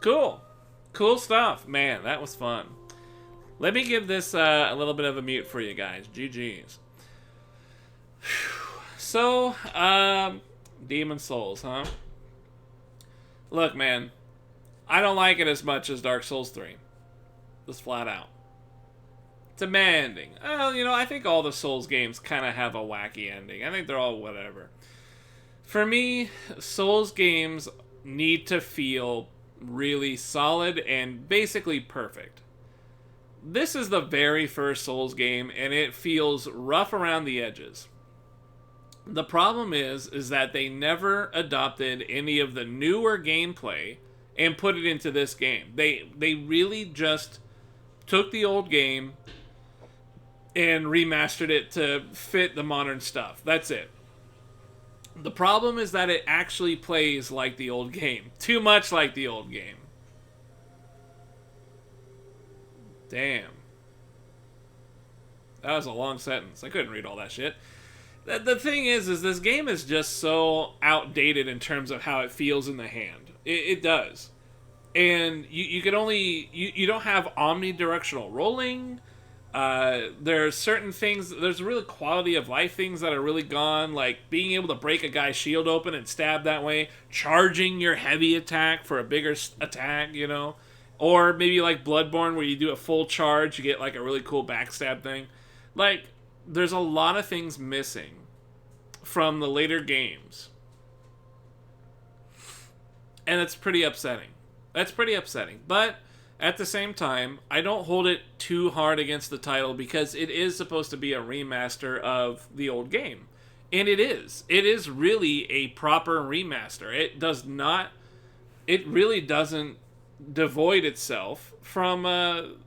Cool. Cool stuff. Man, that was fun. Let me give this a little bit of a mute for you guys. GG's. So, Demon Souls, huh? Look, man, I don't like it as much as Dark Souls 3. Just flat out. Demanding. Well, I think all the Souls games kind of have a wacky ending. I think they're all whatever. For me, Souls games need to feel really solid and basically perfect. This is the very first Souls game, and it feels rough around the edges. The problem is that they never adopted any of the newer gameplay and put it into this game. They really just took the old game and remastered it to fit the modern stuff. That's it. The problem is that it actually plays like the old game. Too much like the old game. Damn. That was a long sentence. I couldn't read all that shit. The thing is this game is just so outdated in terms of how it feels in the hand. It does. And you can only... You don't have omnidirectional rolling. There's certain things... There's really quality of life things that are really gone. Like being able to break a guy's shield open and stab that way. Charging your heavy attack for a bigger attack, Or maybe like Bloodborne where you do a full charge. You get like a really cool backstab thing. Like... There's a lot of things missing from the later games. And it's pretty upsetting. That's pretty upsetting. But at the same time, I don't hold it too hard against the title because it is supposed to be a remaster of the old game. And it is. It is really a proper remaster. It really doesn't devoid itself from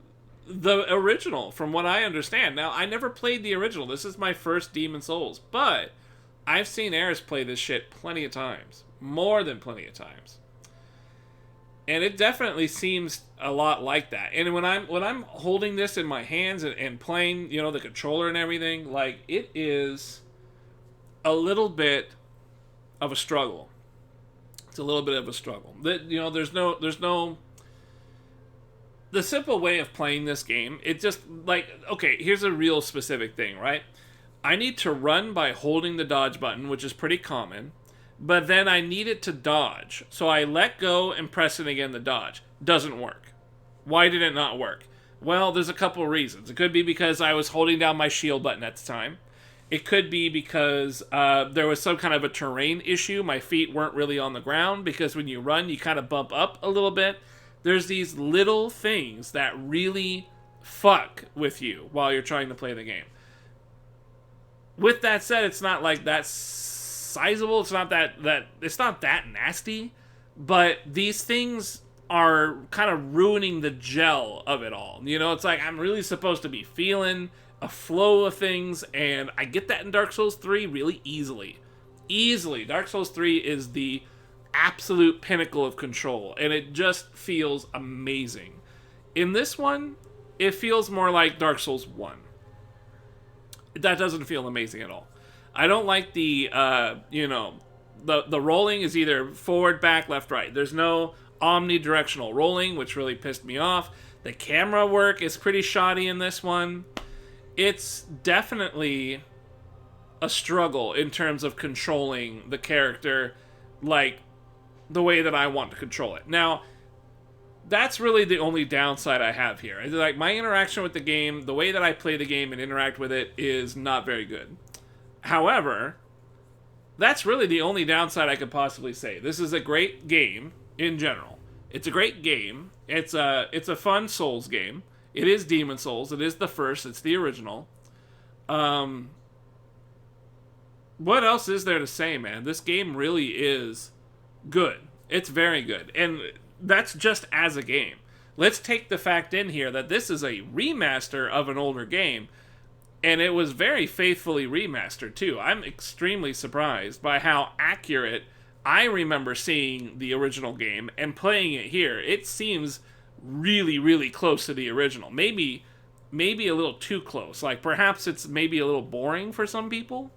the original, from what I understand. Now, I never played the original. This is my first Demon Souls, but I've seen Eris play this shit plenty of times. More than plenty of times. And it definitely seems a lot like that. And when I'm holding this in my hands and playing, the controller and everything, like, it is a little bit of a struggle. It's a little bit of a struggle. There's no the simple way of playing this game, it just, like, okay, here's a real specific thing, right? I need to run by holding the dodge button, which is pretty common, but then I need it to dodge. So I let go and press it again to dodge. Doesn't work. Why did it not work? Well, there's a couple of reasons. It could be because I was holding down my shield button at the time. It could be because there was some kind of a terrain issue. My feet weren't really on the ground, because when you run, you kind of bump up a little bit. There's these little things that really fuck with you while you're trying to play the game. With that said, it's not like that sizable. It's not that it's not that nasty, but these things are kind of ruining the gel of it all. It's like I'm really supposed to be feeling a flow of things, and I get that in Dark Souls 3 really easily. Easily. Dark Souls 3 is the absolute pinnacle of control, and it just feels amazing. In this one, it feels more like Dark Souls 1. That doesn't feel amazing at all. I don't like the rolling is either forward, back, left, right. There's no omnidirectional rolling, which really pissed me off. The camera work is pretty shoddy in this one. It's definitely a struggle in terms of controlling the character, like, the way that I want to control it. Now, that's really the only downside I have here. Like, my interaction with the game, the way that I play the game and interact with it is not very good. However, that's really the only downside I could possibly say. This is a great game in general. It's a great game. It's a fun Souls game. It is Demon Souls. It is the first. It's the original. What else is there to say, man? This game really is good. It's very good. And that's just as a game. Let's take the fact in here that this is a remaster of an older game, and it was very faithfully remastered too. I'm extremely surprised by how accurate I remember seeing the original game and playing it here. It seems really, really close to the original. Maybe a little too close. Like, perhaps it's maybe a little boring for some people.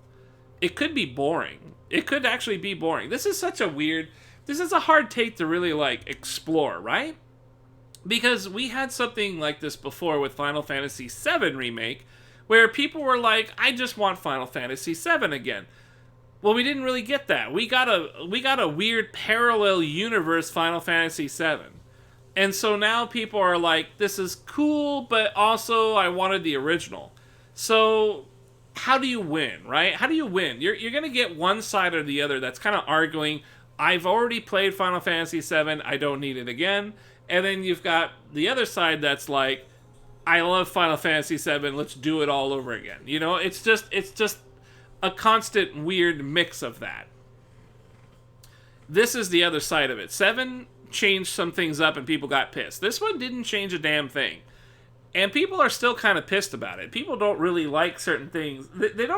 It could be boring. It could actually be boring. This is such a weird... this is a hard take to really like explore, right? Because we had something like this before with Final Fantasy VII Remake, where people were like, I just want Final Fantasy VII again. Well, we didn't really get that. We got a weird parallel universe Final Fantasy VII. And so now people are like, this is cool, but also I wanted the original. So how do you win, right? How do you win? You're going to get one side or the other that's kind of arguing, I've already played Final Fantasy VII, I don't need it again. And then you've got the other side that's like, I love Final Fantasy VII, let's do it all over again. You know, it's just a constant weird mix of that. This is the other side of it. 7 changed some things up and people got pissed. This one didn't change a damn thing. And people are still kind of pissed about it. People don't really like certain things. They're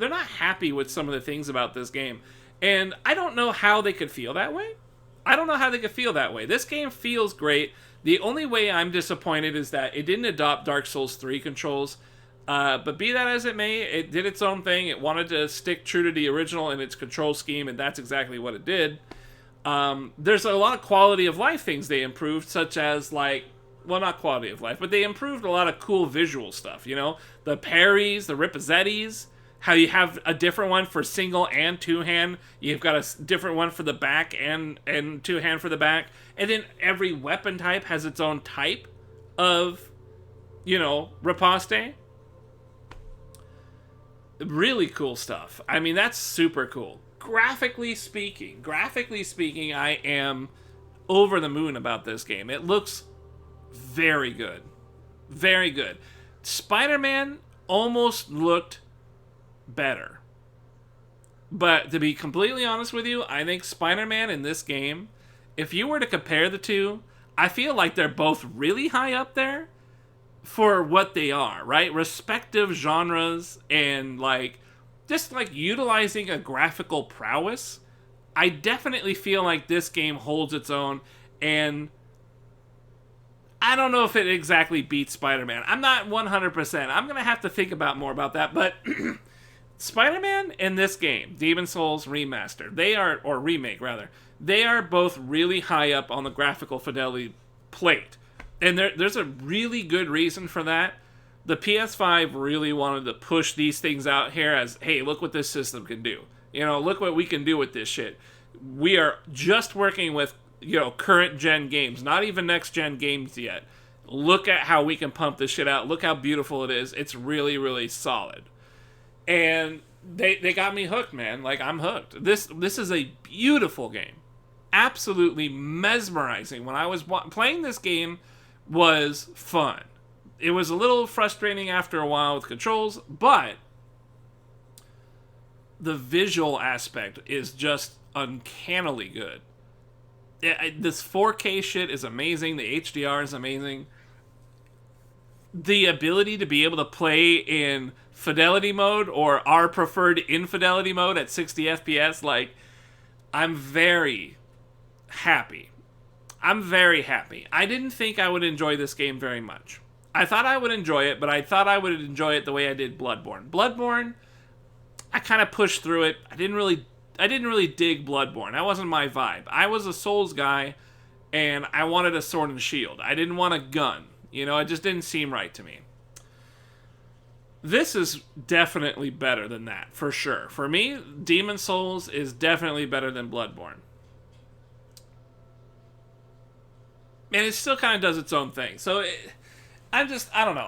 not happy with some of the things about this game. And I don't know how they could feel that way. This game feels great. The only way I'm disappointed is that it didn't adopt Dark Souls 3 controls. But be that as it may, it did its own thing. It wanted to stick true to the original in its control scheme, and that's exactly what it did. There's a lot of quality of life things they improved, such as, like, well, not quality of life, but they improved a lot of cool visual stuff, you know? The parries, the ripozettis, how you have a different one for single and two-hand. You've got a different one for the back and two-hand for the back. And then every weapon type has its own type of, you know, riposte. Really cool stuff. I mean, that's super cool. Graphically speaking, I am over the moon about this game. It looks very good. Very good. Spider-Man almost looked better. But to be completely honest with you, I think Spider-Man in this game, if you were to compare the two, I feel like they're both really high up there for what they are, right? Respective genres and like just like utilizing a graphical prowess. I definitely feel like this game holds its own, and I don't know if it exactly beats Spider-Man. I'm not 100%. I'm going to have to think about more about that, but Spider-Man in this game, Demon Souls Remaster, or Remake rather, they are both really high up on the graphical fidelity plate. And there's a really good reason for that. The PS5 really wanted to push these things out here as, hey, look what this system can do. You know, look what we can do with this shit. We are just working with, you know, current gen games, not even next gen games yet. Look at how we can pump this shit out. Look how beautiful it is. It's really, really solid. And they got me hooked, man. Like, I'm hooked. This is a beautiful game. Absolutely mesmerizing. When I was playing this game, was fun. It was a little frustrating after a while with controls, but the visual aspect is just uncannily good. This 4K shit is amazing. The HDR is amazing. The ability to be able to play in fidelity mode or our preferred infidelity mode at 60 FPS, like, I'm very happy. I didn't think I would enjoy this game very much. I thought I would enjoy it, but I thought I would enjoy it the way I did Bloodborne. Bloodborne, I kind of pushed through it. I didn't really dig Bloodborne. That wasn't my vibe. I was a Souls guy, and I wanted a sword and shield. I didn't want a gun. You know, it just didn't seem right to me. This is definitely better than that, for sure. For me, Demon Souls is definitely better than Bloodborne. And it still kind of does its own thing. So, I don't know.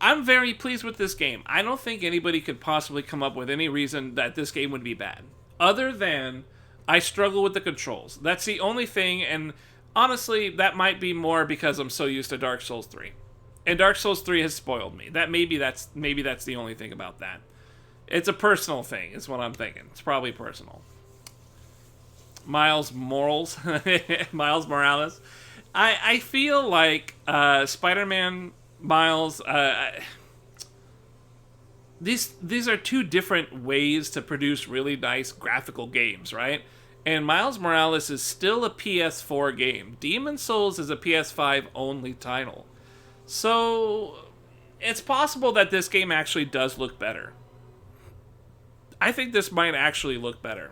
I'm very pleased with this game. I don't think anybody could possibly come up with any reason that this game would be bad. Other than, I struggle with the controls. That's the only thing, and honestly, that might be more because I'm so used to Dark Souls 3. And Dark Souls 3 has spoiled me. Maybe that's the only thing about that. It's a personal thing, is what I'm thinking. It's probably personal. Miles Morales. I feel like Spider-Man Miles. These are two different ways to produce really nice graphical games, right? And Miles Morales is still a PS4 game. Demon Souls is a PS5 only title. So it's possible that this game actually does look better. I think this might actually look better.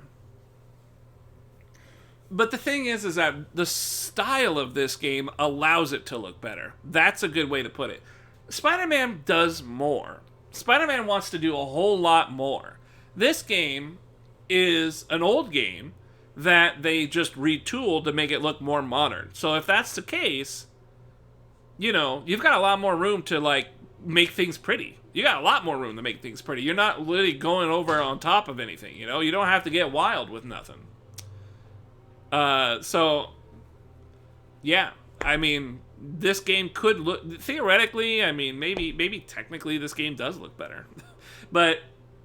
But the thing is that the style of this game allows it to look better. That's a good way to put it. Spider-Man does more. Spider-Man wants to do a whole lot more. This game is an old game that they just retooled to make it look more modern. So if that's the case, you know, you've got a lot more room to, like, make things pretty. You got a lot more room to make things pretty. You're not literally going over on top of anything, you know? You don't have to get wild with nothing. So, yeah. I mean, this game could look... Theoretically, I mean, maybe technically this game does look better. But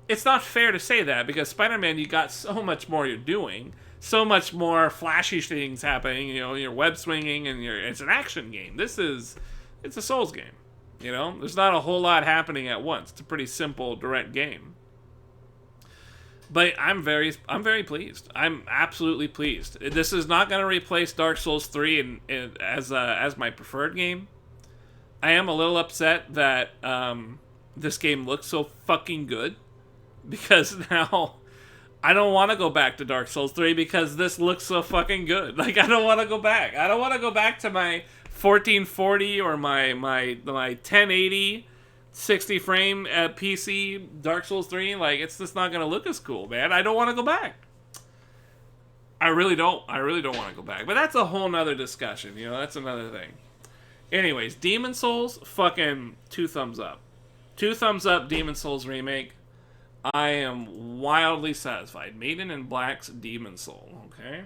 it's not fair to say that, because Spider-Man, you got so much more you're doing. So much more flashy things happening, you know, you're web swinging, and it's an action game. It's a Souls game, you know? There's not a whole lot happening at once. It's a pretty simple, direct game. But I'm very pleased. I'm absolutely pleased. This is not going to replace Dark Souls 3 as my preferred game. I am a little upset that this game looks so fucking good, because now I don't want to go back to Dark Souls 3 because this looks so fucking good. Like, I don't want to go back. I don't want to go back to my 1440 or my 1080 60 frame PC Dark Souls 3. Like, it's just not going to look as cool, man. I don't want to go back. I really don't want to go back. But that's a whole nother discussion, you know? That's another thing. Anyways, Demon Souls, fucking 2 thumbs up. 2 thumbs up, Demon Souls remake. I am wildly satisfied. Maiden in Black's Demon Soul, okay?